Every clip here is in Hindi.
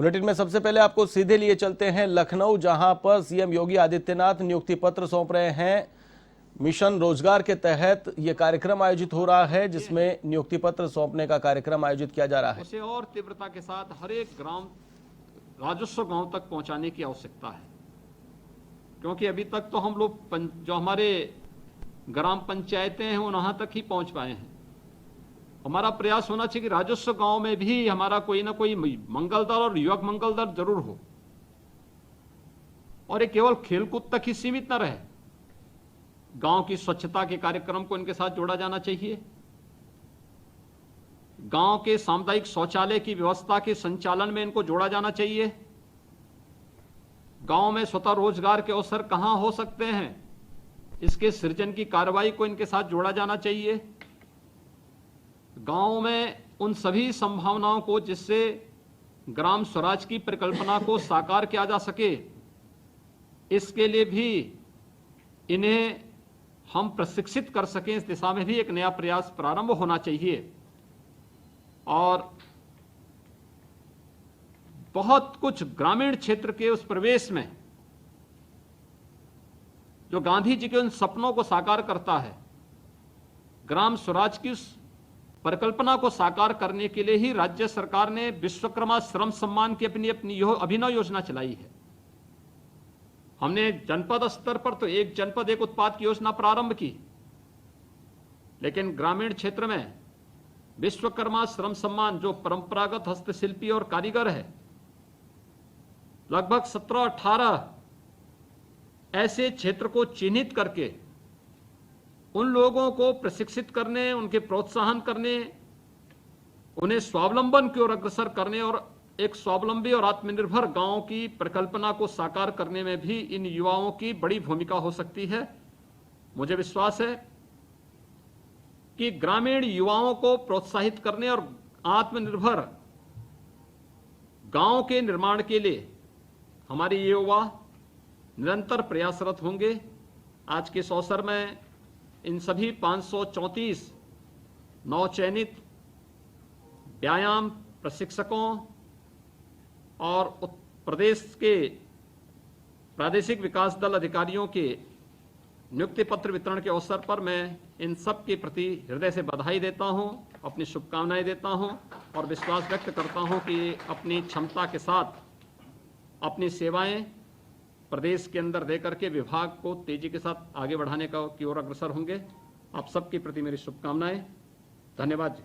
बुलेटिन में सबसे पहले आपको सीधे लिए चलते हैं लखनऊ, जहां पर सीएम योगी आदित्यनाथ नियुक्ति पत्र सौंप रहे हैं। मिशन रोजगार के तहत यह कार्यक्रम आयोजित हो रहा है, जिसमें नियुक्ति पत्र सौंपने का कार्यक्रम आयोजित किया जा रहा है। उसे और तीव्रता के साथ हर एक ग्राम राजस्व गांव तक पहुंचाने की आवश्यकता है, क्योंकि अभी तक तो हम लोग जो हमारे ग्राम पंचायतें हैं वहां तक ही पहुंच पाए हैं। हमारा प्रयास होना चाहिए कि राजस्व गांव में भी हमारा कोई ना कोई मंगल दल और युवक मंगल दल जरूर हो, और ये केवल खेलकूद तक ही सीमित न रहे। गांव की स्वच्छता के कार्यक्रम को इनके साथ जोड़ा जाना चाहिए। गांव के सामुदायिक शौचालय की व्यवस्था के संचालन में इनको जोड़ा जाना चाहिए। गांव में स्वतः रोजगार के अवसर कहां हो सकते हैं, इसके सृजन की कार्रवाई को इनके साथ जोड़ा जाना चाहिए। गांव में उन सभी संभावनाओं को जिससे ग्राम स्वराज की परिकल्पना को साकार किया जा सके, इसके लिए भी इन्हें हम प्रशिक्षित कर सकें, इस दिशा में भी एक नया प्रयास प्रारंभ होना चाहिए। और बहुत कुछ ग्रामीण क्षेत्र के उस प्रवेश में जो गांधी जी के उन सपनों को साकार करता है, ग्राम स्वराज की उस परिकल्पना को साकार करने के लिए ही राज्य सरकार ने विश्वकर्मा श्रम सम्मान की अपनी अभिनव योजना चलाई है। हमने जनपद स्तर पर तो एक जनपद एक उत्पाद की योजना प्रारंभ की, लेकिन ग्रामीण क्षेत्र में विश्वकर्मा श्रम सम्मान, जो परंपरागत हस्तशिल्पी और कारीगर है, लगभग 17-18 ऐसे क्षेत्र को चिन्हित करके उन लोगों को प्रशिक्षित करने, उनके प्रोत्साहन करने, उन्हें स्वावलंबन की ओर अग्रसर करने और एक स्वावलंबी और आत्मनिर्भर गांव की परिकल्पना को साकार करने में भी इन युवाओं की बड़ी भूमिका हो सकती है। मुझे विश्वास है कि ग्रामीण युवाओं को प्रोत्साहित करने और आत्मनिर्भर गांव के निर्माण के लिए हमारे ये युवा निरंतर प्रयासरत होंगे। आज के इस अवसर में इन सभी 534 नवचयनित व्यायाम प्रशिक्षकों और प्रदेश के प्रादेशिक विकास दल अधिकारियों के नियुक्ति पत्र वितरण के अवसर पर मैं इन सब के प्रति हृदय से बधाई देता हूं, अपनी शुभकामनाएं देता हूं और विश्वास व्यक्त करता हूं कि अपनी क्षमता के साथ अपनी सेवाएं प्रदेश के अंदर देकर के विभाग को तेजी के साथ आगे बढ़ाने की ओर अग्रसर होंगे। आप सबके प्रति मेरी शुभकामनाएं। धन्यवाद जी।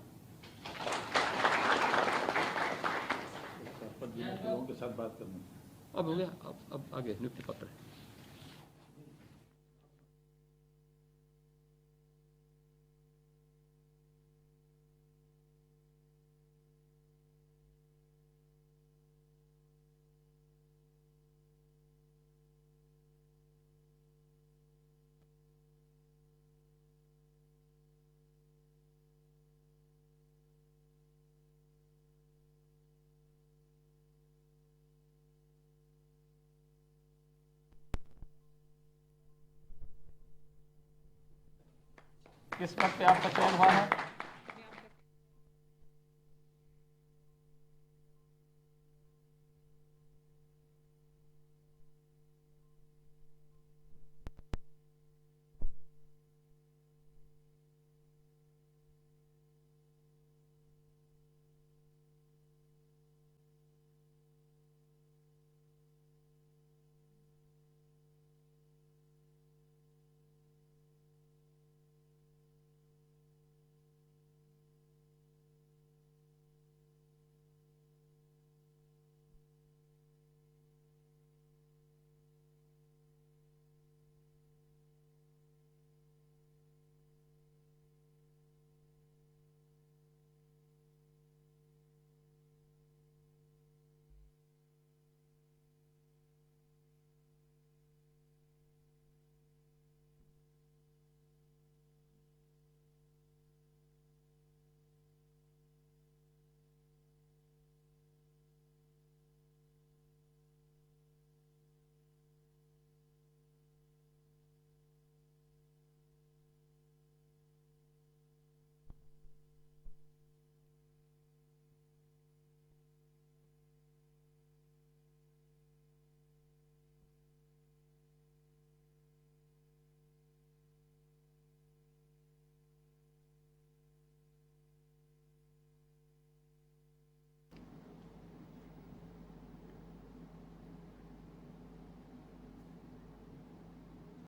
के साथ बात करना अब हो गया, अब आगे नियुक्ति पत्र। किस पद पे आपका चयन हुआ है?